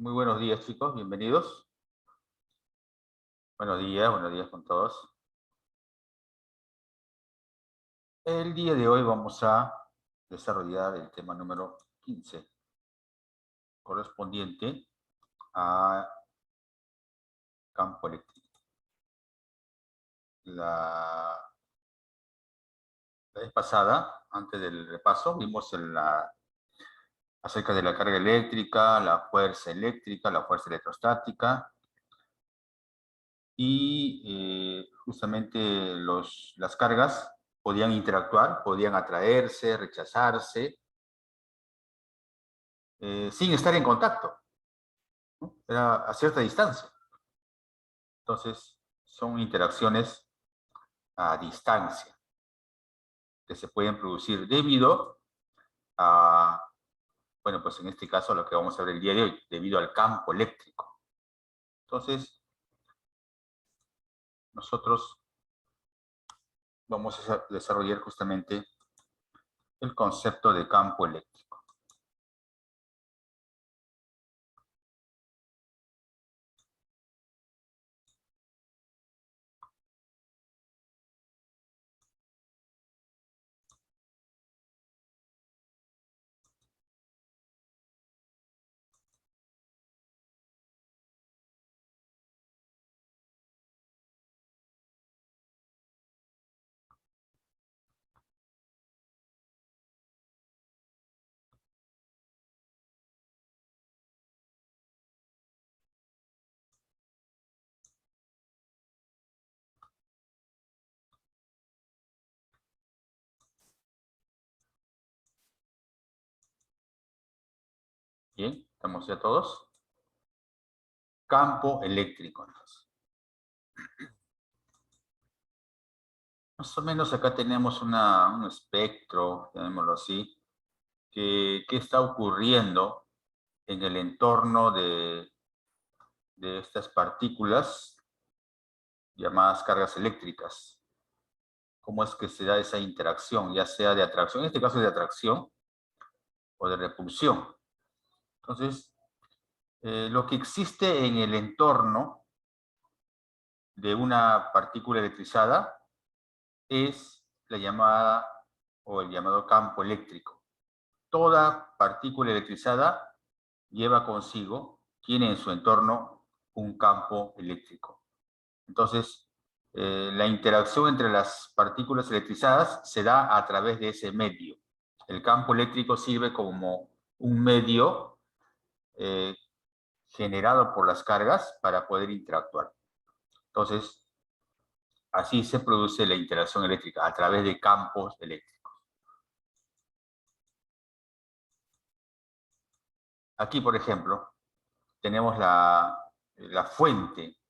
Muy buenos días, chicos, bienvenidos. Buenos días con todos. El día de hoy vamos a desarrollar el tema número 15, correspondiente a campo eléctrico. La vez pasada, antes del repaso, vimos acerca de la carga eléctrica, la fuerza electrostática, y justamente las cargas podían interactuar, podían atraerse, rechazarse, sin estar en contacto, ¿no? Era a cierta distancia. Entonces, son interacciones a distancia que se pueden producir debido a, bueno, pues en este caso lo que vamos a ver el día de hoy, debido al campo eléctrico. Entonces, nosotros vamos a desarrollar justamente el concepto de campo eléctrico. Bien, ¿estamos ya todos? Campo eléctrico, entonces. Más o menos acá tenemos un espectro, llamémoslo así, que está ocurriendo en el entorno de estas partículas llamadas cargas eléctricas. ¿Cómo es que se da esa interacción? Ya sea de atracción, en este caso de atracción, o de repulsión. Entonces, lo que existe en el entorno de una partícula electrizada es la llamada o el llamado campo eléctrico. Toda partícula electrizada lleva consigo, tiene en su entorno un campo eléctrico. Entonces, la interacción entre las partículas electrizadas se da a través de ese medio. El campo eléctrico sirve como un medio generado por las cargas para poder interactuar. Entonces, así se produce la interacción eléctrica, a través de campos eléctricos. Aquí, por ejemplo, tenemos la fuente,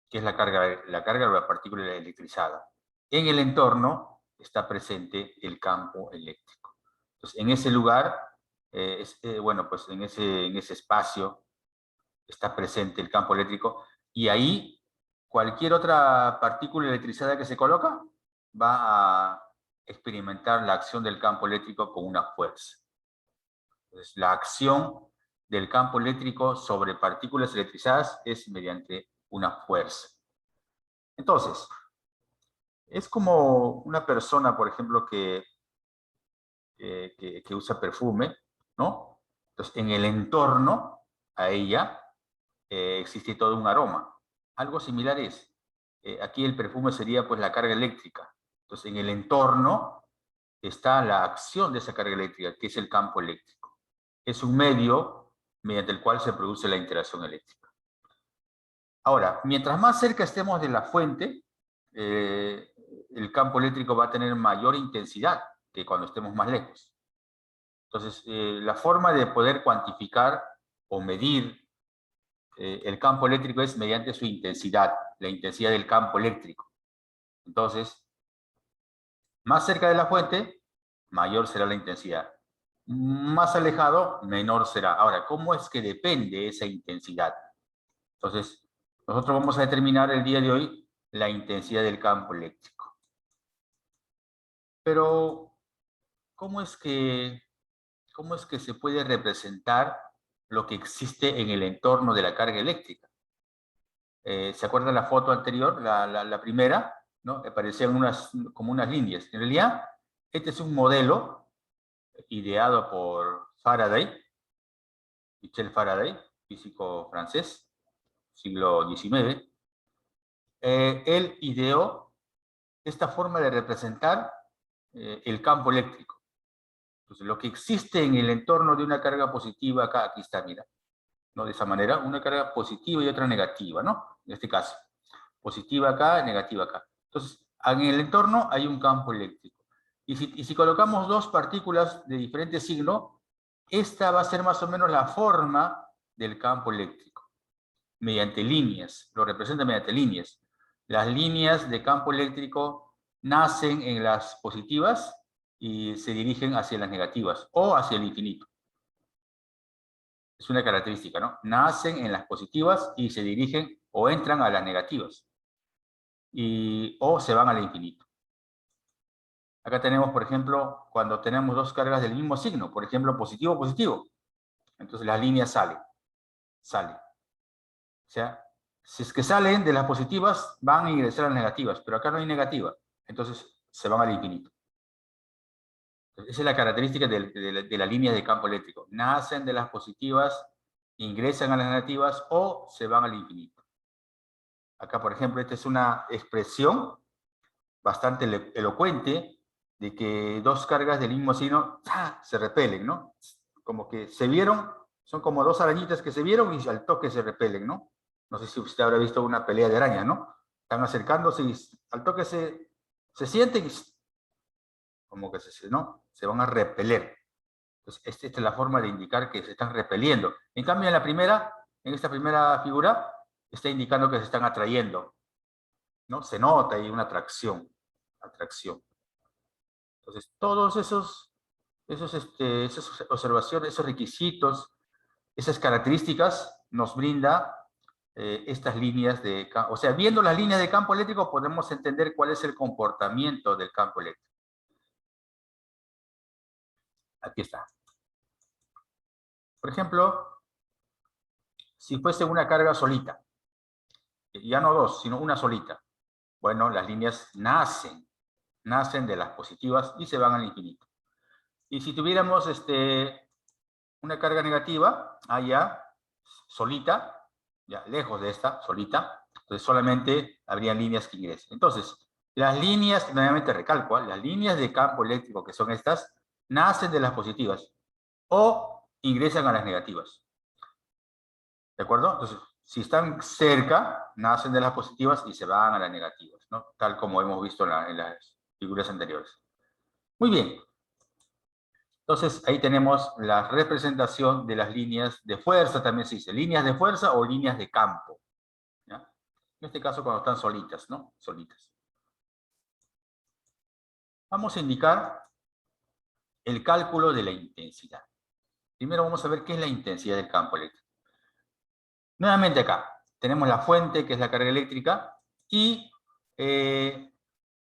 que es la carga de la partícula electrizada. En el entorno está presente el campo eléctrico. Entonces, en ese lugar, bueno, pues en ese espacio está presente el campo eléctrico, y ahí cualquier otra partícula electrizada que se coloca va a experimentar la acción del campo eléctrico con una fuerza. Entonces, la acción del campo eléctrico sobre partículas electrizadas es mediante una fuerza. Entonces, es como una persona, por ejemplo, que usa perfume, ¿no? Entonces, en el entorno a ella existe todo un aroma. Algo similar es, aquí el perfume sería pues la carga eléctrica. Entonces, en el entorno está la acción de esa carga eléctrica, que es el campo eléctrico. Es un medio mediante el cual se produce la interacción eléctrica. Ahora, mientras más cerca estemos de la fuente, el campo eléctrico va a tener mayor intensidad que cuando estemos más lejos. Entonces, la forma de poder cuantificar o medir el campo eléctrico es mediante su intensidad, la intensidad del campo eléctrico. Entonces, más cerca de la fuente, mayor será la intensidad. Más alejado, menor será. Ahora, ¿cómo es que depende esa intensidad? Entonces, nosotros vamos a determinar el día de hoy la intensidad del campo eléctrico. Pero, ¿cómo es que se puede representar lo que existe en el entorno de la carga eléctrica. ¿Se acuerdan la foto anterior, la primera? ¿No? Aparecían como unas líneas. En realidad, este es un modelo ideado por Faraday, Michel Faraday, físico francés, siglo XIX. Él ideó esta forma de representar el campo eléctrico. Entonces, lo que existe en el entorno de una carga positiva, acá, aquí está, mira, ¿no? De esa manera, una carga positiva y otra negativa, ¿no? En este caso, positiva acá, negativa acá. Entonces, en el entorno hay un campo eléctrico. Y si colocamos dos partículas de diferente signo, esta va a ser más o menos la forma del campo eléctrico, mediante líneas, lo representa mediante líneas. Las líneas de campo eléctrico nacen en las positivas y se dirigen hacia las negativas o hacia el infinito. Es una característica, ¿no? Nacen en las positivas y se dirigen o entran a las negativas. O se van al infinito. Acá tenemos, por ejemplo, cuando tenemos dos cargas del mismo signo, por ejemplo, positivo, positivo. Entonces las líneas salen. O sea, si es que salen de las positivas, van a ingresar a las negativas, pero acá no hay negativa. Entonces se van al infinito. Esa es la característica de la línea de campo eléctrico. Nacen de las positivas, ingresan a las negativas o se van al infinito. Acá, por ejemplo, esta es una expresión bastante elocuente de que dos cargas del mismo signo se repelen, ¿no? Como que se vieron, son como dos arañitas que se vieron y al toque se repelen, ¿no? No sé si usted habrá visto una pelea de arañas, ¿no? Están acercándose y al toque se sienten y como que ¿no? Se van a repeler. Entonces, esta es la forma de indicar que se están repeliendo. En cambio, en esta primera figura, está indicando que se están atrayendo, ¿no? Se nota ahí una atracción. Entonces, todos esas observaciones, esos requisitos, esas características nos brinda estas líneas de campo. O sea, viendo las líneas de campo eléctrico podemos entender cuál es el comportamiento del campo eléctrico. Aquí está. Por ejemplo, si fuese una carga solita, ya no dos, sino una solita. Bueno, las líneas nacen de las positivas y se van al infinito. Y si tuviéramos una carga negativa, allá, solita, ya lejos de esta, solita, entonces solamente habrían líneas que ingresen. Entonces, las líneas, nuevamente recalco, las líneas de campo eléctrico que son estas, nacen de las positivas o ingresan a las negativas. ¿De acuerdo? Entonces, si están cerca, nacen de las positivas y se van a las negativas, ¿no? Tal como hemos visto en las figuras anteriores. Muy bien. Entonces, ahí tenemos la representación de las líneas de fuerza, también se dice líneas de fuerza o líneas de campo, ¿ya? En este caso, cuando están solitas, ¿no? Solitas. Vamos a indicar el cálculo de la intensidad. Primero vamos a ver qué es la intensidad del campo eléctrico. Nuevamente acá, tenemos la fuente, que es la carga eléctrica, y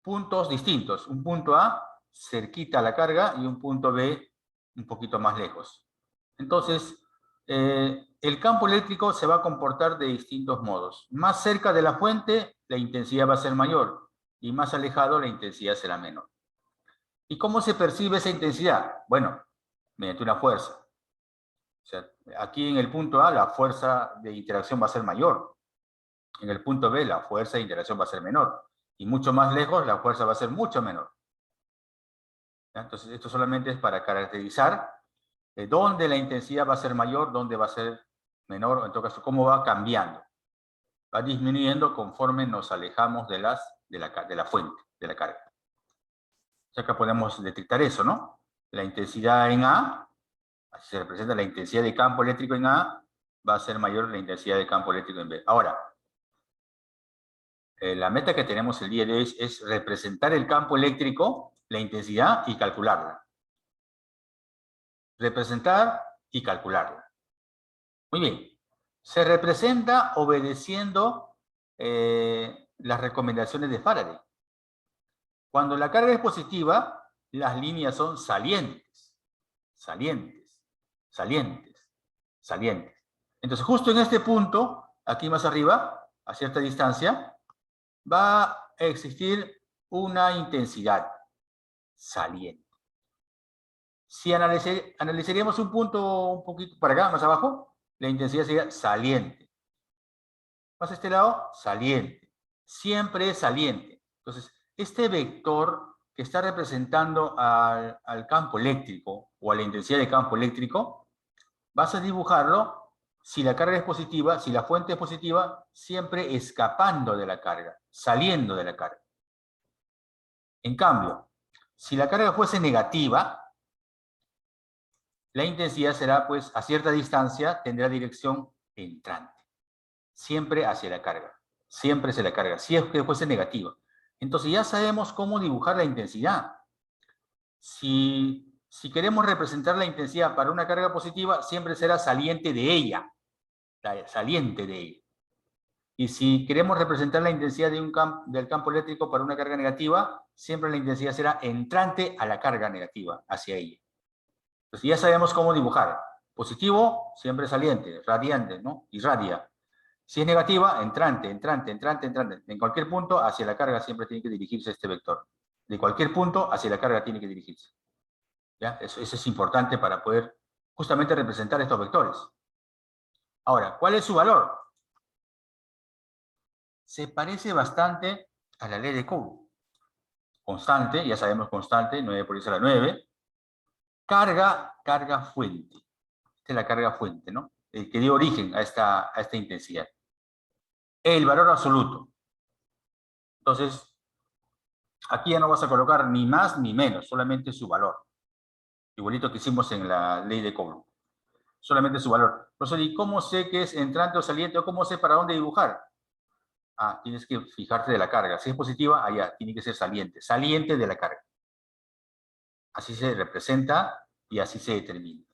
puntos distintos. Un punto A cerquita a la carga y un punto B un poquito más lejos. Entonces, el campo eléctrico se va a comportar de distintos modos. Más cerca de la fuente, la intensidad va a ser mayor, y más alejado, la intensidad será menor. ¿Y cómo se percibe esa intensidad? Bueno, mediante una fuerza. O sea, aquí en el punto A, la fuerza de interacción va a ser mayor. En el punto B, la fuerza de interacción va a ser menor. Y mucho más lejos, la fuerza va a ser mucho menor. Entonces, esto solamente es para caracterizar dónde la intensidad va a ser mayor, dónde va a ser menor, o en todo caso, cómo va cambiando. Va disminuyendo conforme nos alejamos de la fuente, de la carga. O sea, acá podemos detectar eso, ¿no? La intensidad en A, así se representa la intensidad de campo eléctrico en A, va a ser mayor la intensidad de campo eléctrico en B. Ahora, la meta que tenemos el día de hoy es representar el campo eléctrico, la intensidad y calcularla. Representar y calcularla. Muy bien. Se representa obedeciendo las recomendaciones de Faraday. Cuando la carga es positiva, las líneas son salientes. Salientes. Salientes. salientes. Entonces, justo en este punto, aquí más arriba, a cierta distancia, va a existir una intensidad saliente. Si analizaríamos un punto un poquito para acá, más abajo, la intensidad sería saliente. Más a este lado, saliente. Siempre es saliente. Entonces, este vector que está representando al campo eléctrico o a la intensidad de campo eléctrico, vas a dibujarlo, si la carga es positiva, si la fuente es positiva, siempre escapando de la carga, saliendo de la carga. En cambio, si la carga fuese negativa, la intensidad será, pues, a cierta distancia, tendrá dirección entrante. Siempre hacia la carga. Siempre hacia la carga, si es que fuese negativa. Entonces ya sabemos cómo dibujar la intensidad. Si queremos representar la intensidad para una carga positiva, siempre será saliente de ella. Saliente de ella. Y si queremos representar la intensidad del campo eléctrico para una carga negativa, siempre la intensidad será entrante a la carga negativa, hacia ella. Entonces ya sabemos cómo dibujar. Positivo, siempre saliente, radiante, ¿no? Irradia. Si es negativa, entrante, entrante, entrante, entrante. En cualquier punto, hacia la carga siempre tiene que dirigirse este vector. De cualquier punto, hacia la carga tiene que dirigirse. ¿Ya? Eso es importante para poder justamente representar estos vectores. Ahora, ¿cuál es su valor? Se parece bastante a la ley de Coulomb. Constante, ya sabemos constante, 9 por 10 a la 9. Carga fuente. Esta es la carga fuente, ¿no? El que dio origen a esta intensidad. El valor absoluto. Entonces, aquí ya no vas a colocar ni más ni menos, solamente su valor. Igualito que hicimos en la ley de Coulomb. Solamente su valor. Profesor, ¿y cómo sé que es entrante o saliente? ¿O cómo sé para dónde dibujar? Ah, tienes que fijarte de la carga. Si es positiva, allá, tiene que ser saliente. Saliente de la carga. Así se representa y así se determina.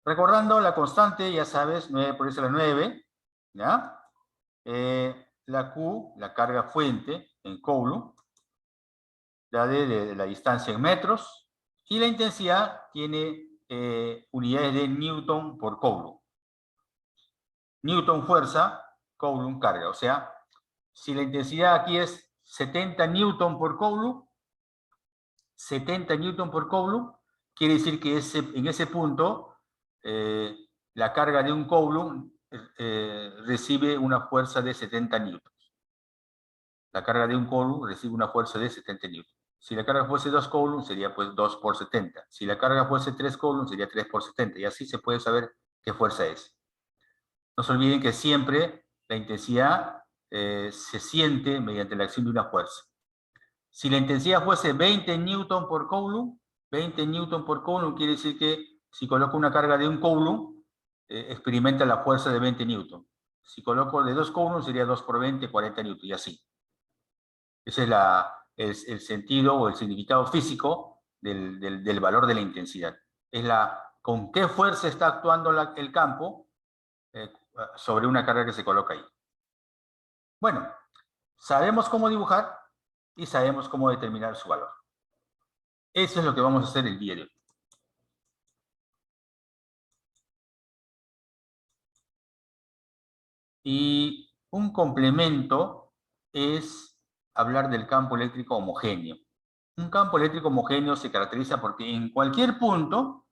Recordando la constante, ya sabes, 9 por 10 a la 9, ¿ya? La Q, la carga fuente en Coulomb, la D de la distancia en metros, y la intensidad tiene unidades de Newton por Coulomb. Newton fuerza, Coulomb carga. O sea, si la intensidad aquí es 70 Newton por Coulomb, 70 Newton por Coulomb, quiere decir que en ese punto la carga de un Coulomb recibe una fuerza de 70 newtons. La carga de un Coulomb recibe una fuerza de 70 newtons. Si la carga fuese 2 Coulomb, sería pues 2 por 70. Si la carga fuese 3 Coulomb, sería 3 por 70. Y así se puede saber qué fuerza es. No se olviden que siempre la intensidad se siente mediante la acción de una fuerza. Si la intensidad fuese 20 newton por Coulomb, 20 newton por Coulomb quiere decir que si coloco una carga de un Coulomb, experimenta la fuerza de 20 newton. Si coloco de 2 Coulomb, sería 2 por 20, 40 newton, y así. Ese es el sentido o el significado físico del valor de la intensidad. Es con qué fuerza está actuando el campo sobre una carga que se coloca ahí. Bueno, sabemos cómo dibujar y sabemos cómo determinar su valor. Eso es lo que vamos a hacer el día de hoy. Y un complemento es hablar del campo eléctrico homogéneo. Un campo eléctrico homogéneo se caracteriza porque en cualquier punto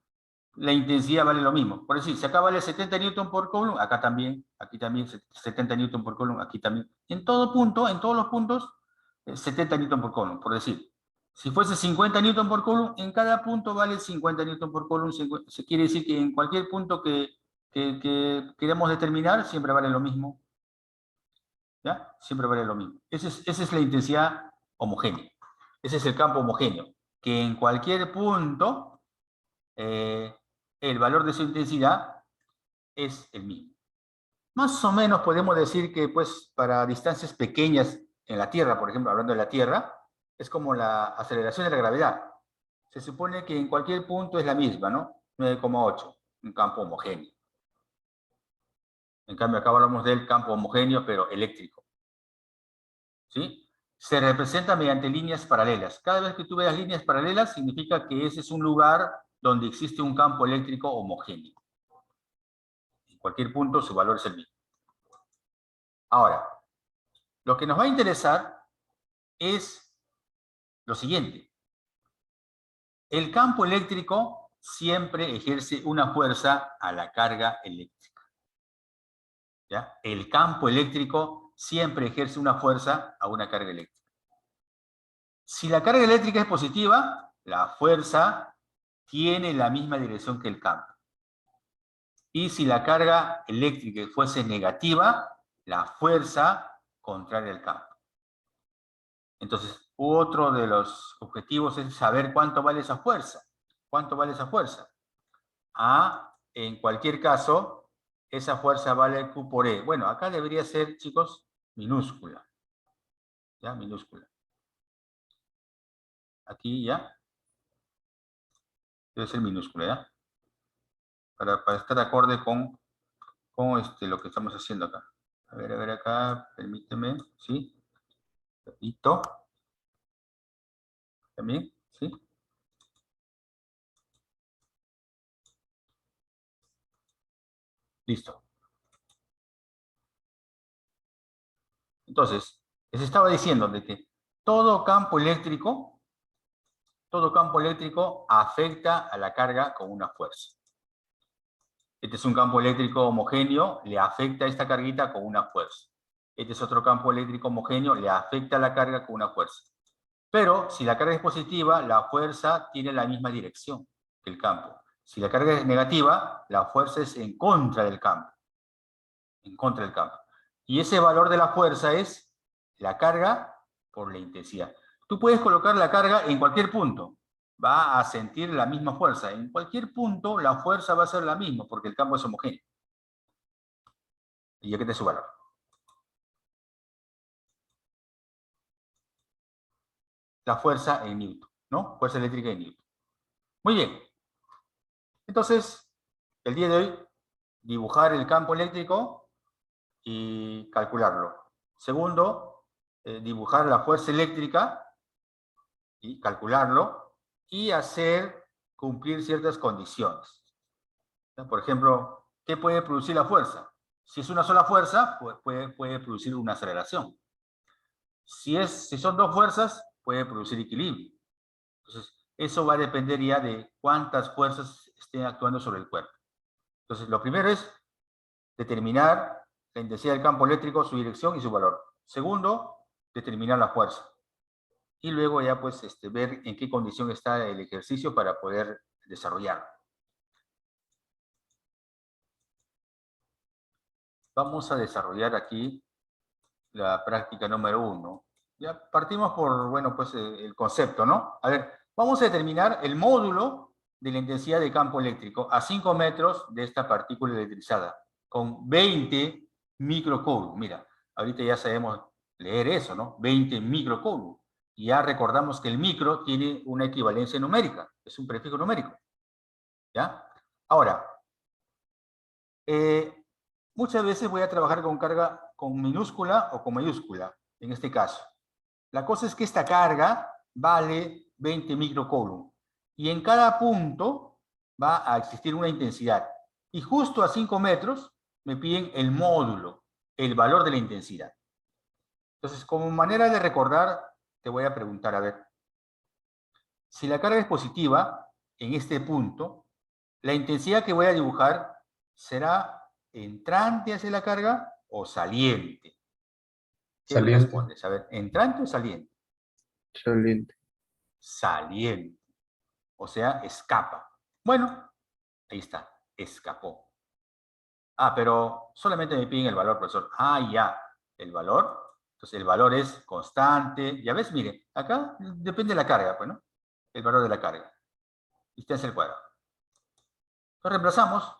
la intensidad vale lo mismo. Por decir, si acá vale 70 newton por Coulomb, acá también, aquí también 70 newton por Coulomb, aquí también. En todo punto, en todos los puntos, 70 newton por Coulomb, por decir. Si fuese 50 newton por Coulomb, en cada punto vale 50 newton por Coulomb. Se quiere decir que en cualquier punto que queremos determinar, siempre vale lo mismo. ¿Ya? Siempre vale lo mismo. Esa es la intensidad homogénea. Ese es el campo homogéneo, que en cualquier punto el valor de su intensidad es el mismo. Más o menos podemos decir que pues, para distancias pequeñas en la Tierra, por ejemplo, hablando de la Tierra, es como la aceleración de la gravedad. Se supone que en cualquier punto es la misma, ¿no? 9,8, un campo homogéneo. En cambio, acá hablamos del campo homogéneo, pero eléctrico. ¿Sí? Se representa mediante líneas paralelas. Cada vez que tú veas líneas paralelas, significa que ese es un lugar donde existe un campo eléctrico homogéneo. cualquier punto su valor es el mismo. Ahora, lo que nos va a interesar es lo siguiente. El campo eléctrico siempre ejerce una fuerza a la carga eléctrica. ¿Ya? El campo eléctrico siempre ejerce una fuerza a una carga eléctrica. Si la carga eléctrica es positiva, la fuerza tiene la misma dirección que el campo. Y si la carga eléctrica fuese negativa, la fuerza contraria al campo. Entonces, otro de los objetivos es saber cuánto vale esa fuerza. ¿Cuánto vale esa fuerza? En cualquier caso, esa fuerza vale Q por E. Bueno, acá debería ser, chicos, minúscula. ¿Ya? Minúscula. Aquí ya. Debe ser minúscula, ¿ya? Para estar acorde con lo que estamos haciendo acá. A ver acá, permíteme, ¿sí? Repito. También, ¿sí? Listo. Entonces, les estaba diciendo de que todo campo eléctrico afecta a la carga con una fuerza. Este es un campo eléctrico homogéneo, le afecta esta carguita con una fuerza. Este es otro campo eléctrico homogéneo, le afecta la carga con una fuerza. Pero si la carga es positiva, la fuerza tiene la misma dirección que el campo. Si la carga es negativa, la fuerza es en contra del campo. En contra del campo. Y ese valor de la fuerza es la carga por la intensidad. Tú puedes colocar la carga en cualquier punto. Va a sentir la misma fuerza. En cualquier punto la fuerza va a ser la misma porque el campo es homogéneo. Y aquí está su valor. La fuerza en Newton, ¿no? Fuerza eléctrica en Newton. Muy bien. Entonces, el día de hoy, dibujar el campo eléctrico y calcularlo. Segundo, dibujar la fuerza eléctrica y calcularlo y hacer cumplir ciertas condiciones. Por ejemplo, ¿qué puede producir la fuerza? Si es una sola fuerza, pues puede producir una aceleración. Si son dos fuerzas, puede producir equilibrio. Entonces, eso va a depender ya de cuántas fuerzas estén actuando sobre el cuerpo. Entonces, lo primero es determinar la intensidad del campo eléctrico, su dirección y su valor. Segundo, determinar la fuerza. Y luego ya pues ver en qué condición está el ejercicio para poder desarrollarlo. Vamos a desarrollar aquí la práctica número 1. Ya partimos por, bueno, pues el concepto, ¿no? A ver, vamos a determinar el módulo de la intensidad de campo eléctrico a 5 metros de esta partícula electrizada, con 20 microcoulomb. Mira, ahorita ya sabemos leer eso, ¿no? 20 microcoulomb. Y ya recordamos que el micro tiene una equivalencia numérica, es un prefijo numérico. ¿Ya? Ahora, muchas veces voy a trabajar con carga con minúscula o con mayúscula, en este caso. La cosa es que esta carga vale 20 microcoulomb. Y en cada punto va a existir una intensidad. Y justo a 5 metros me piden el módulo, el valor de la intensidad. Entonces, como manera de recordar, te voy a preguntar, a ver, si la carga es positiva, en este punto, la intensidad que voy a dibujar será entrante hacia la carga o saliente. ¿Qué me Saliente. respondes? A ver, ¿entrante o saliente? Saliente. Saliente. O sea, escapa. Bueno, ahí está, escapó. Pero solamente me piden el valor, profesor. Ya, el valor. Entonces, el valor es constante. Ya ves, mire, acá depende de la carga, pues, ¿no? El valor de la carga. Distancia al cuadrado. Entonces, reemplazamos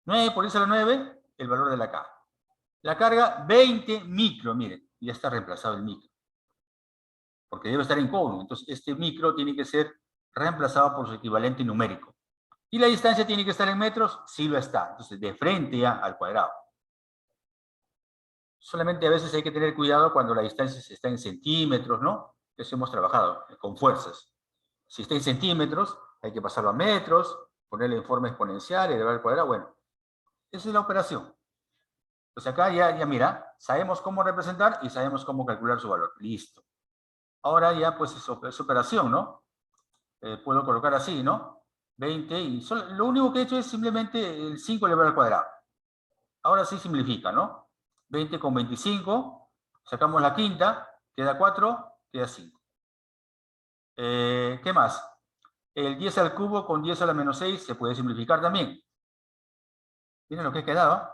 9 por 10 a la 9, el valor de la carga. La carga, 20 micro, miren, ya está reemplazado el micro. Porque debe estar en coulomb. Entonces, este micro tiene que ser reemplazado por su equivalente numérico. ¿Y la distancia tiene que estar en metros? Sí lo está. Entonces, de frente ya al cuadrado. Solamente a veces hay que tener cuidado cuando la distancia está en centímetros, ¿no? Eso hemos trabajado con fuerzas. Si está en centímetros, hay que pasarlo a metros, ponerle en forma exponencial, elevar al cuadrado. Bueno, Esa es la operación. Entonces acá ya mira, sabemos cómo representar y sabemos cómo calcular su valor. Listo. Ahora ya pues es operación, ¿no? Puedo colocar así, ¿no? 20 y lo único que he hecho es simplemente el 5 elevado al cuadrado. Ahora sí simplifica, ¿no? 20 con 25, sacamos la quinta, queda 4, queda 5. ¿Qué más? El 10 al cubo con 10 a la menos 6 se puede simplificar también. Miren lo que quedado.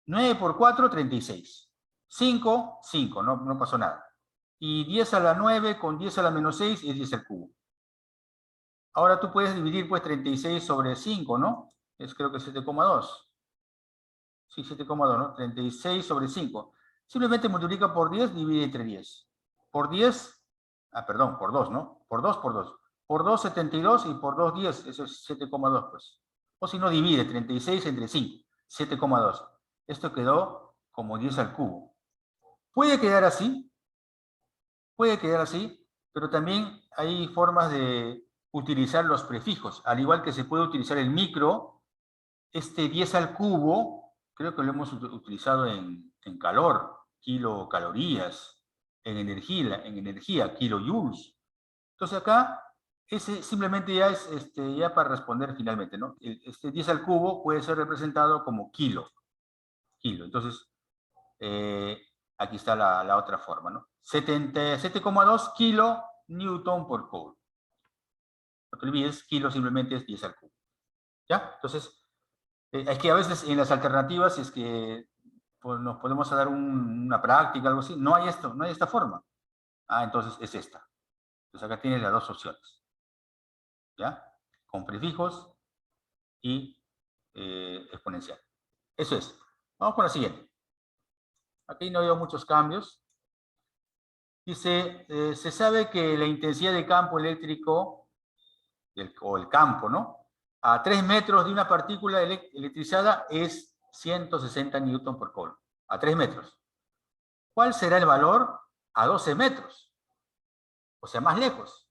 9 por 4, 36. 5, 5, no pasó nada. Y 10 a la 9 con 10 a la menos 6 es 10 al cubo. Ahora tú puedes dividir pues 36 sobre 5, ¿no? Es creo que 7,2. Sí, 7,2, ¿no? 36 sobre 5. Simplemente multiplica por 10, divide entre 10. Por 10, perdón, por 2, ¿no? Por 2, por 2. Por 2, 72 y por 2, 10. Eso es 7,2, pues. O si no, divide 36 entre 5. 7,2. Esto quedó como 10 al cubo. Puede quedar así, pero también hay formas de utilizar los prefijos. Al igual que se puede utilizar el micro, este 10 al cubo, creo que lo hemos utilizado en calor, kilocalorías, en energía, kilojoules. Entonces acá, ese simplemente ya es ya para responder finalmente, ¿no? Este 10 al cubo puede ser representado como kilo. Entonces, aquí está la otra forma, ¿no? 77,2 kilo newton por joule. No te olvides, kilo simplemente es 10 al cubo. ¿Ya? Entonces, es que a veces en las alternativas, si es que pues, nos podemos dar una práctica, algo así, no hay esto, no hay esta forma. Entonces es esta. Entonces acá tienes las dos opciones. ¿Ya? Con prefijos y exponencial. Eso es. Vamos con la siguiente. Aquí no veo muchos cambios. Dice, se sabe que la intensidad de campo eléctrico, o el campo, ¿no? A 3 metros de una partícula electrizada es 160 newton por coulomb. A 3 metros. ¿Cuál será el valor a 12 metros? O sea, más lejos.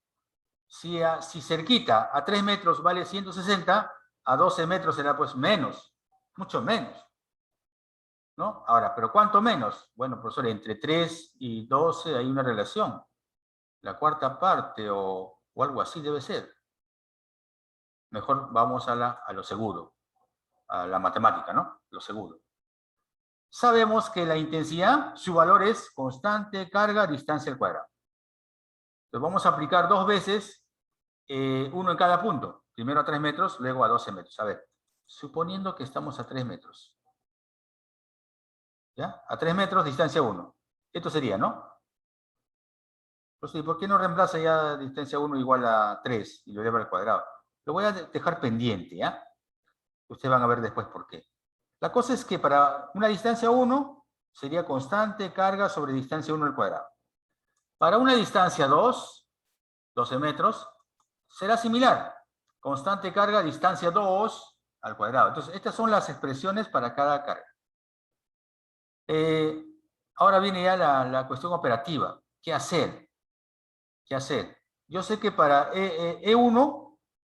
Si cerquita a 3 metros vale 160, a 12 metros será pues menos, mucho menos. ¿No? Ahora, ¿pero cuánto menos? Bueno, profesor, entre 3 y 12 hay una relación. La cuarta parte o algo así debe ser. Mejor vamos a lo seguro, a la matemática, ¿no? Lo seguro. Sabemos que la intensidad, su valor es constante, carga, distancia al cuadrado. Entonces vamos a aplicar 2 veces, uno en cada punto. Primero a 3 metros, luego a 12 metros. A ver, suponiendo que estamos a 3 metros. ¿Ya? A 3 metros, distancia 1. Esto sería, ¿no? Entonces, ¿por qué no reemplaza ya distancia 1 igual a 3 y lo lleva al cuadrado? Lo voy a dejar pendiente, ¿ya? Ustedes van a ver después por qué. La cosa es que para una distancia 1 sería constante carga sobre distancia 1 al cuadrado. Para una distancia 2, 12 metros, será similar. Constante carga, distancia 2 al cuadrado. Entonces, estas son las expresiones para cada carga. Ahora viene ya la cuestión operativa. ¿Qué hacer? ¿Qué hacer? Yo sé que para E1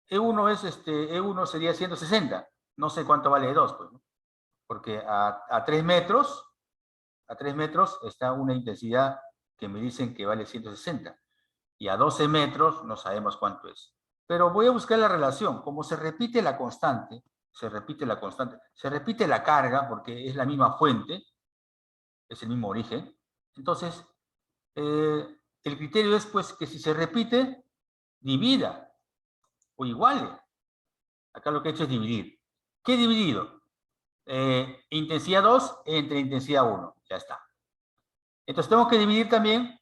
E1 sería 160. No sé cuánto vale E2, pues, ¿no? Porque a 3 metros está una intensidad que me dicen que vale 160. Y a 12 metros no sabemos cuánto es. Pero voy a buscar la relación. Como se repite la constante, se repite la carga, porque es la misma fuente, es el mismo origen. Entonces, el criterio es pues que si se repite, divida o iguale. Acá lo que he hecho es dividir. ¿Qué he dividido? Intensidad 2 entre intensidad 1. Ya está. Entonces tengo que dividir también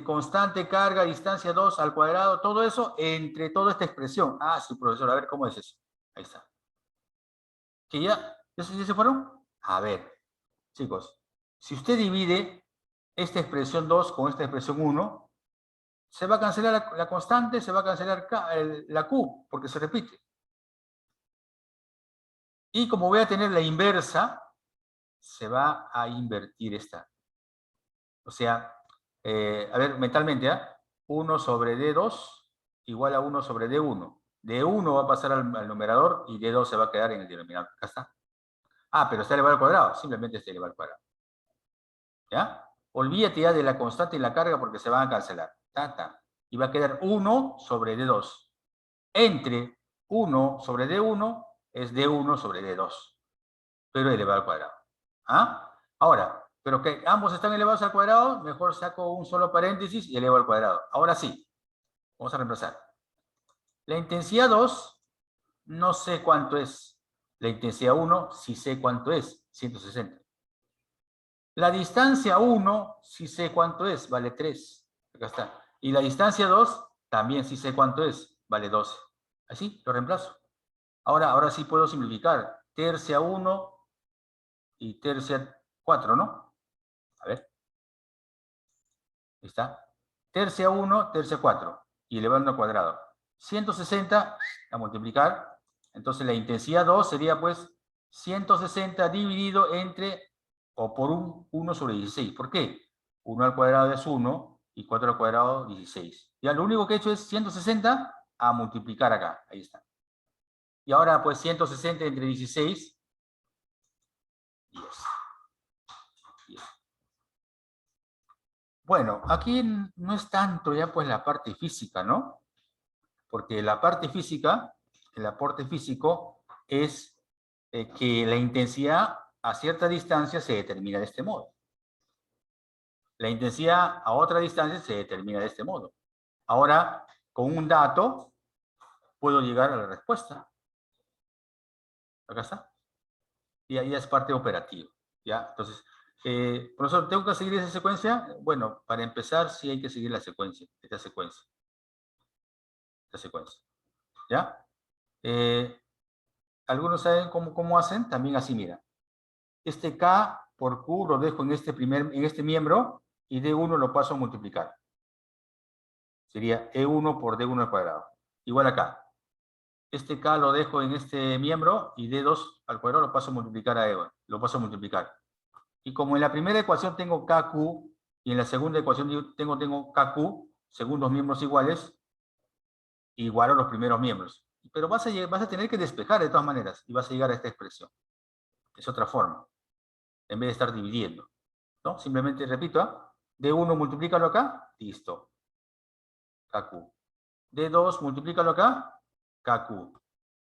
constante, carga, distancia 2 al cuadrado, todo eso entre toda esta expresión. Sí, profesor, a ver cómo es eso. Ahí está. ¿Que ya se fueron? A ver, chicos, si usted divide esta expresión 2 con esta expresión 1, se va a cancelar la constante, se va a cancelar la Q, porque se repite. Y como voy a tener la inversa, se va a invertir esta. O sea, a ver, mentalmente, 1 sobre D2 igual a 1 sobre D1. D1 va a pasar al numerador y D2 se va a quedar en el denominador. Acá está. Ah, pero está elevado al cuadrado. Simplemente está elevado al cuadrado. ¿Ya? Olvídate ya de la constante y la carga porque se van a cancelar. Y va a quedar 1 sobre D2. Entre 1 sobre D1 es D1 sobre D2. Pero elevado al cuadrado. ¿Ah? Ahora, pero que ambos están elevados al cuadrado, mejor saco un solo paréntesis y elevo al cuadrado. Ahora sí, vamos a reemplazar. La intensidad 2, no sé cuánto es. La intensidad 1, sí sé cuánto es, 160. La distancia 1, sí sé cuánto es, vale 3. Acá está. Y la distancia 2, también sí sé cuánto es, vale 12. Así, lo reemplazo. Ahora sí puedo simplificar. Tercia 1 y tercia 4, ¿no? A ver. Ahí está. Tercia 1, tercia 4. Y elevando al cuadrado. 160 a multiplicar. Entonces la intensidad 2 sería pues 160 dividido entre o por 1 sobre 16. ¿Por qué? 1 al cuadrado es 1 y 4 al cuadrado 16. Ya lo único que he hecho es 160 a multiplicar acá. Ahí está. Y ahora pues 160 entre 16, 10. Bueno, aquí no es tanto ya pues la parte física, ¿no? Porque la parte física, el aporte físico es que la intensidad a cierta distancia se determina de este modo. La intensidad a otra distancia se determina de este modo. Ahora, con un dato, puedo llegar a la respuesta. Acá está. Y ahí es parte operativa. ¿Ya? Entonces, profesor, ¿tengo que seguir esa secuencia? Bueno, para empezar, sí hay que seguir la secuencia, esta secuencia. ¿Ya? ¿Algunos saben cómo hacen? También así, mira. Este K por Q lo dejo en este miembro y D1 lo paso a multiplicar. Sería E1 por D1 al cuadrado. Igual acá. Este K lo dejo en este miembro y D2 al cuadrado lo paso a multiplicar a E1. Lo paso a multiplicar. Y como en la primera ecuación tengo KQ y en la segunda ecuación tengo KQ, segundos miembros iguales, igual a los primeros miembros. Pero vas a tener que despejar de todas maneras y vas a llegar a esta expresión. Es otra forma, en vez de estar dividiendo. ¿No? Simplemente repito, D1 multiplícalo acá, listo. KQ. D2 multiplícalo acá, KQ.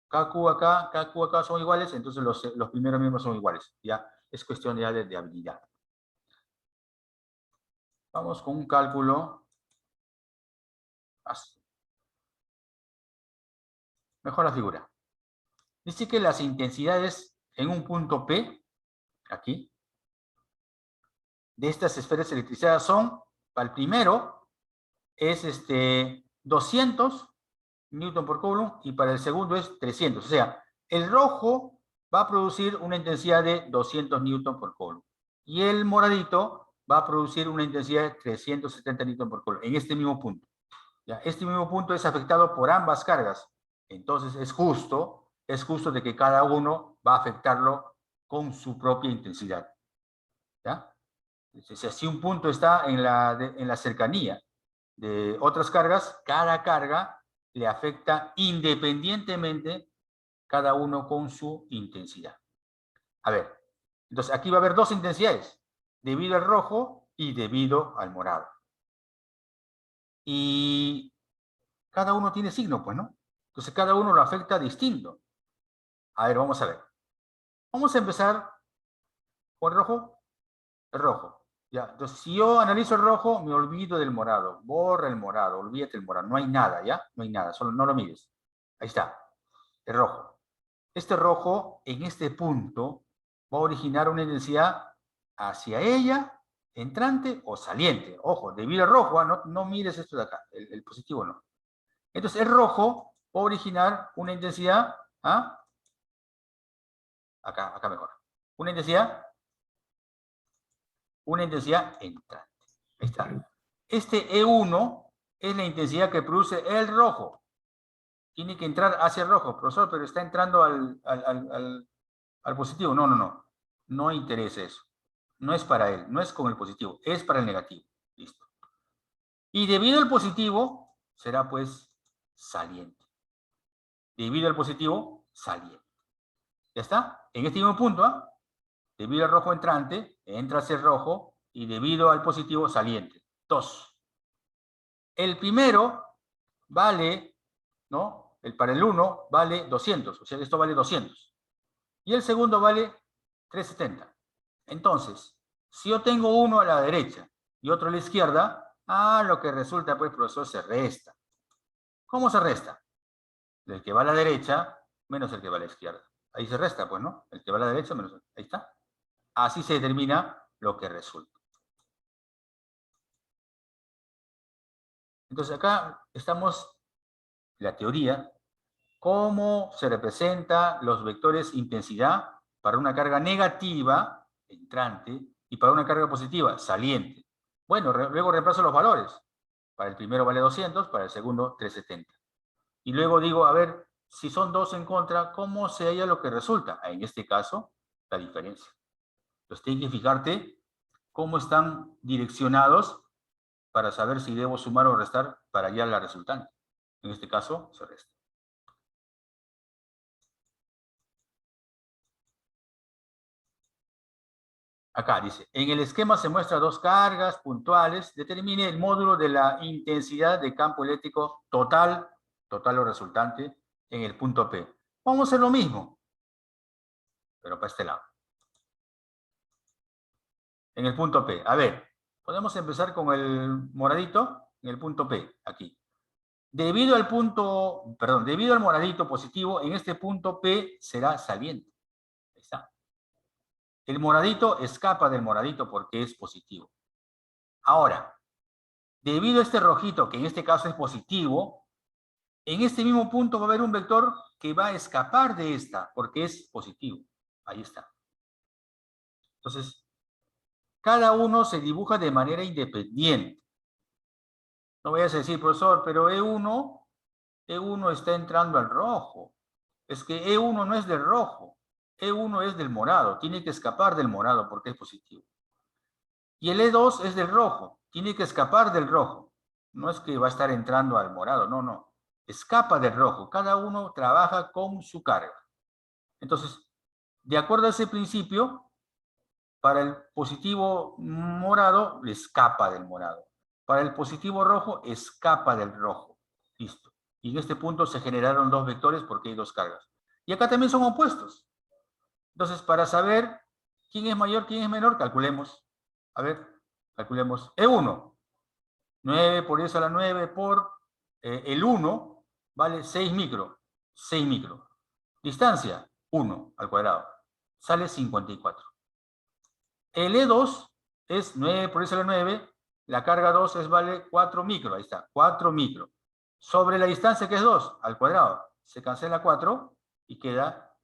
KQ acá son iguales, entonces los primeros miembros son iguales. Ya es cuestión ya de habilidad. Vamos con un cálculo. Mejor la figura. Dice que las intensidades en un punto P, aquí, de estas esferas electrizadas son, para el primero, es 200 Newton por Coulomb y para el segundo es 300. O sea, el rojo va a producir una intensidad de 200 Newton por Coulomb y el moradito va a producir una intensidad de 370 Newton por Coulomb en este mismo punto. ¿Ya? Este mismo punto es afectado por ambas cargas. Entonces es justo de que cada uno va a afectarlo con su propia intensidad. ¿Ya? Si un punto está en la cercanía de otras cargas, cada carga le afecta independientemente cada uno con su intensidad. A ver, entonces aquí va a haber dos intensidades, debido al rojo y debido al morado. Y cada uno tiene signo, pues, ¿no? Entonces cada uno lo afecta distinto. A ver, vamos a ver. Vamos a empezar con el rojo. El rojo. Ya, entonces si yo analizo el rojo, me olvido del morado. Borra el morado, olvídate del morado. No hay nada, ¿ya? No hay nada, solo no lo mires. Ahí está, el rojo. Este rojo, en este punto, va a originar una intensidad hacia ella, entrante o saliente. Ojo, debido al rojo, no mires esto de acá, el positivo no. Entonces el rojo va a originar una intensidad, acá mejor. Una intensidad entrante. Ahí está. Este E1 es la intensidad que produce el rojo. Tiene que entrar hacia el rojo, profesor, pero está entrando al positivo. No. No interesa eso. No es para él, no es con el positivo, es para el negativo. Listo. Y debido al positivo, será pues saliente. debido al positivo saliente. ¿Ya está? En este mismo punto, ¿ah? Debido al rojo entrante, entra a ser rojo, y debido al positivo saliente. 2. El primero vale, ¿no? Para el 1 vale 200, o sea, esto vale 200. Y el segundo vale 370. Entonces, si yo tengo uno a la derecha y otro a la izquierda, lo que resulta, pues, profesor, se resta. ¿Cómo se resta? El que va a la derecha menos el que va a la izquierda. Ahí se resta, pues, ¿no? El que va a la derecha menos el... Ahí está. Así se determina lo que resulta. Entonces, acá estamos, la teoría, cómo se representan los vectores intensidad para una carga negativa, entrante, y para una carga positiva, saliente. Bueno, luego reemplazo los valores. Para el primero vale 200, para el segundo 370. Y luego digo, a ver, si son dos en contra, ¿cómo se halla lo que resulta? En este caso, la diferencia. Entonces tienes que fijarte cómo están direccionados para saber si debo sumar o restar para hallar la resultante. En este caso, se resta. Acá dice, en el esquema se muestra dos cargas puntuales, determine el módulo de la intensidad de campo eléctrico total o resultante, en el punto P. Vamos a hacer lo mismo, pero para este lado. En el punto P. A ver, podemos empezar con el moradito, en el punto P, aquí. Debido al moradito positivo, en este punto P será saliente. Ahí está. El moradito escapa del moradito porque es positivo. Ahora, debido a este rojito, que en este caso es positivo, en este mismo punto va a haber un vector que va a escapar de esta, porque es positivo. Ahí está. Entonces, cada uno se dibuja de manera independiente. No vayas a decir, profesor, pero E1 está entrando al rojo. Es que E1 no es del rojo. E1 es del morado. Tiene que escapar del morado porque es positivo. Y el E2 es del rojo. Tiene que escapar del rojo. No es que va a estar entrando al morado. No, no. Escapa del rojo. Cada uno trabaja con su carga. Entonces, de acuerdo a ese principio, para el positivo morado, le escapa del morado. Para el positivo rojo, escapa del rojo. Listo. Y en este punto se generaron dos vectores porque hay dos cargas. Y acá también son opuestos. Entonces, para saber quién es mayor, quién es menor, calculemos. A ver, calculemos. E1. 9 por 10 a la 9 por el 1 vale 6 micro. 6 micro. Distancia, 1 al cuadrado. Sale 54. El E2 es 9 por 10 a la 9. La carga 2 vale 4 micro. Ahí está, 4 micro. Sobre la distancia que es 2 al cuadrado. Se cancela 4 y queda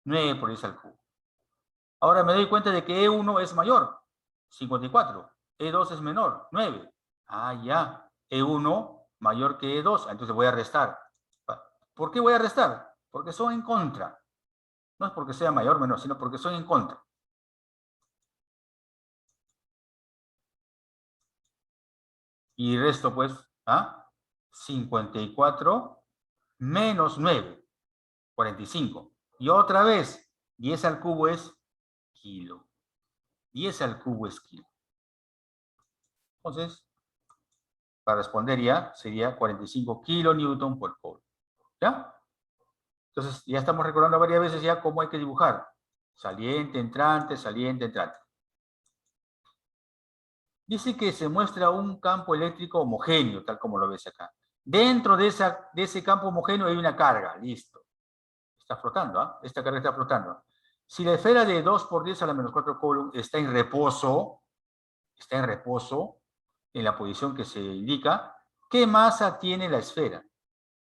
9 por 10 al cubo. Ahora me doy cuenta de que E1 es mayor, 54. E2 es menor, 9. Ya. E1 mayor que E2. Entonces voy a restar. ¿Por qué voy a restar? Porque son en contra. No es porque sea mayor o menor, sino porque son en contra. Y resto, pues, 54 menos 9, 45. Y otra vez, 10 al cubo es kilo. 10 al cubo es kilo. Entonces, para responder ya, sería 45 kilonewton por coulomb. ¿Ya? Entonces, ya estamos recordando varias veces ya cómo hay que dibujar. Saliente, entrante, saliente, entrante. Dice que se muestra un campo eléctrico homogéneo, tal como lo ves acá. Dentro de ese campo homogéneo hay una carga, listo. Está flotando, Esta carga está flotando. Si la esfera de 2 por 10 a la menos 4 coulomb está en reposo en la posición que se indica, ¿qué masa tiene la esfera?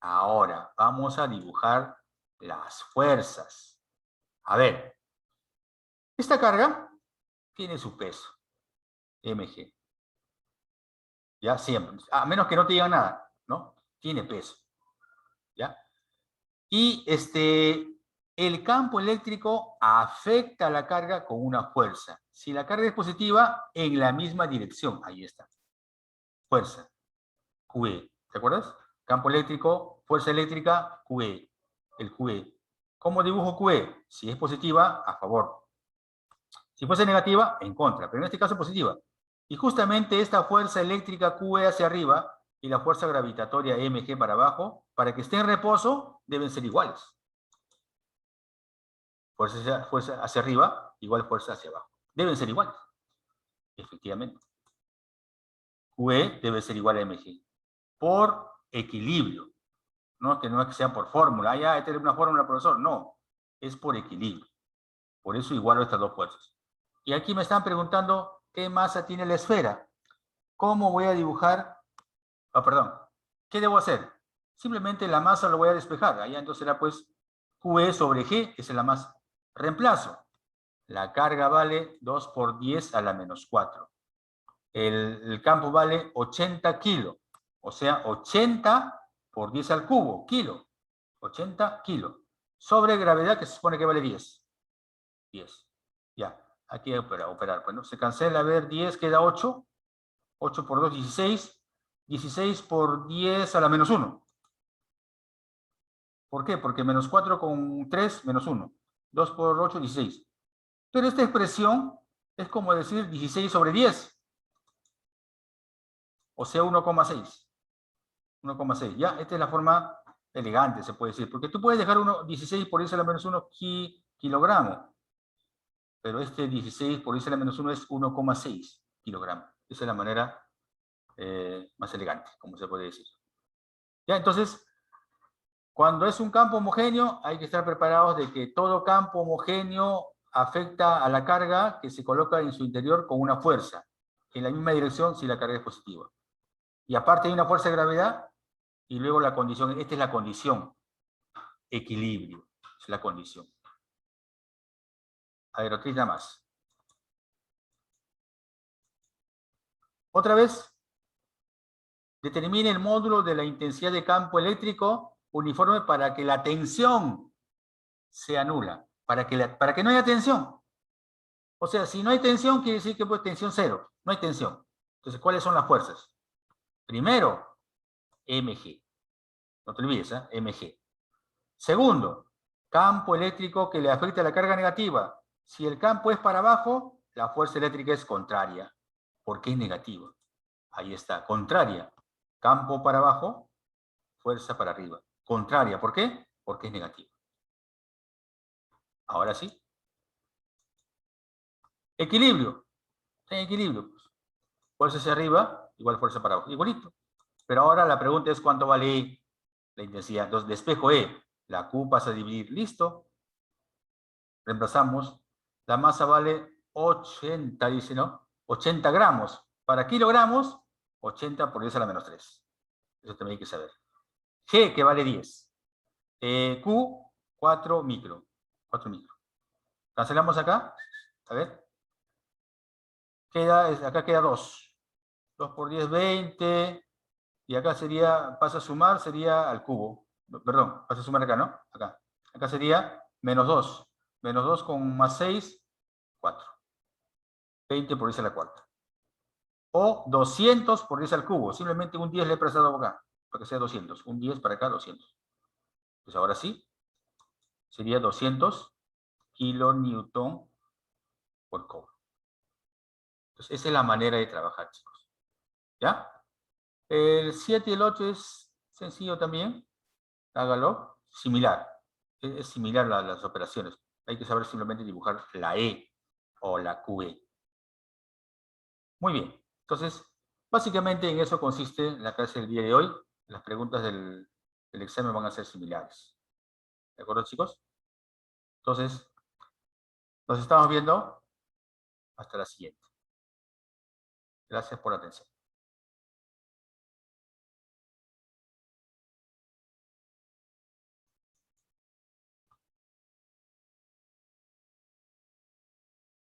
Ahora, vamos a dibujar las fuerzas. A ver, esta carga tiene su peso, mg. ¿Ya? Siempre. A menos que no te diga nada, ¿no? Tiene peso. ¿Ya? Y el campo eléctrico afecta la carga con una fuerza. Si la carga es positiva, en la misma dirección. Ahí está. Fuerza. QE. ¿Te acuerdas? Campo eléctrico, fuerza eléctrica, QE. el QE. ¿Cómo dibujo QE? Si es positiva, a favor. Si fuese negativa, en contra. Pero en este caso es positiva. Y justamente esta fuerza eléctrica QE hacia arriba y la fuerza gravitatoria mg para abajo, para que esté en reposo, deben ser iguales. Fuerza hacia arriba, igual fuerza hacia abajo. Deben ser iguales. Efectivamente. QE debe ser igual a mg. Por equilibrio. No es que sea por fórmula. Ah, ya, esta es una fórmula, profesor. No. Es por equilibrio. Por eso igualo estas dos fuerzas. Y aquí me están preguntando qué masa tiene la esfera. ¿Cómo voy a dibujar? Perdón. ¿Qué debo hacer? Simplemente la masa lo voy a despejar. Allá entonces será pues QE sobre G, esa es la masa. Reemplazo. La carga vale 2 por 10 a la menos 4. El campo vale 80 kilos. O sea, 80 por 10 al cubo, kilo. 80 kilos. Sobre gravedad, que se supone que vale 10. 10. Ya, aquí hay que operar. Bueno, se cancela, a ver, 10 queda 8. 8 por 2, 16. 16 por 10 a la menos 1. ¿Por qué? Porque menos 4 con 3, menos 1. 2 por 8, 16. Pero esta expresión es como decir 16 sobre 10. O sea, 1,6. 1,6. Ya, esta es la forma elegante, se puede decir. Porque tú puedes dejar 16 por 10 a la menos 1 kilogramos. Pero este 16 por 10 a la menos 1 es 1,6 kilogramos. Esa es la manera más elegante, como se puede decir. Ya, entonces, cuando es un campo homogéneo, hay que estar preparados de que todo campo homogéneo afecta a la carga que se coloca en su interior con una fuerza, en la misma dirección si la carga es positiva. Y aparte hay una fuerza de gravedad, y luego la condición, esta es la condición, equilibrio, es la condición. A ver, otra más. Otra vez, determine el módulo de la intensidad de campo eléctrico uniforme para que la tensión sea nula, para que no haya tensión. O sea, si no hay tensión, quiere decir que pues tensión cero, no hay tensión. Entonces, ¿cuáles son las fuerzas? Primero, mg. No te olvides, ¿eh? mg. Segundo, campo eléctrico que le afecta a la carga negativa. Si el campo es para abajo, la fuerza eléctrica es contraria, porque es negativa. Ahí está, contraria. Campo para abajo, fuerza para arriba. Contraria, ¿por qué? Porque es negativa. Ahora sí. Equilibrio. En equilibrio. Fuerza hacia arriba, igual fuerza para abajo. Igualito. Pero ahora la pregunta es cuánto vale E, la intensidad. Entonces, despejo E. La Q pasa a dividir. Listo. Reemplazamos. La masa vale 80, dice, ¿no? 80 gramos. Para kilogramos, 80 por 10 a la menos 3. Eso también hay que saber. G, que vale 10. Q, 4 micro. 4 micro. Cancelamos acá. A ver. Acá queda 2. 2 por 10, 20. Y acá sería, pasa a sumar, sería al cubo. Perdón, pasa a sumar acá, ¿no? Acá. Acá sería menos 2. Menos 2 con más 6, 4. 20 por 10 a la cuarta. O 200 por 10 al cubo. Simplemente un 10 le he prestado acá, para que sea 200. Un 10 para acá, 200. Pues ahora sí, sería 200 kilonewton por cobre. Entonces, esa es la manera de trabajar, chicos. ¿Ya? El 7 y el 8 es sencillo también. Hágalo. Similar. Es similar las operaciones. Hay que saber simplemente dibujar la E o la QE. Muy bien. Entonces, básicamente en eso consiste la clase del día de hoy. Las preguntas del examen van a ser similares. ¿De acuerdo, chicos? Entonces, nos estamos viendo hasta la siguiente. Gracias por la atención.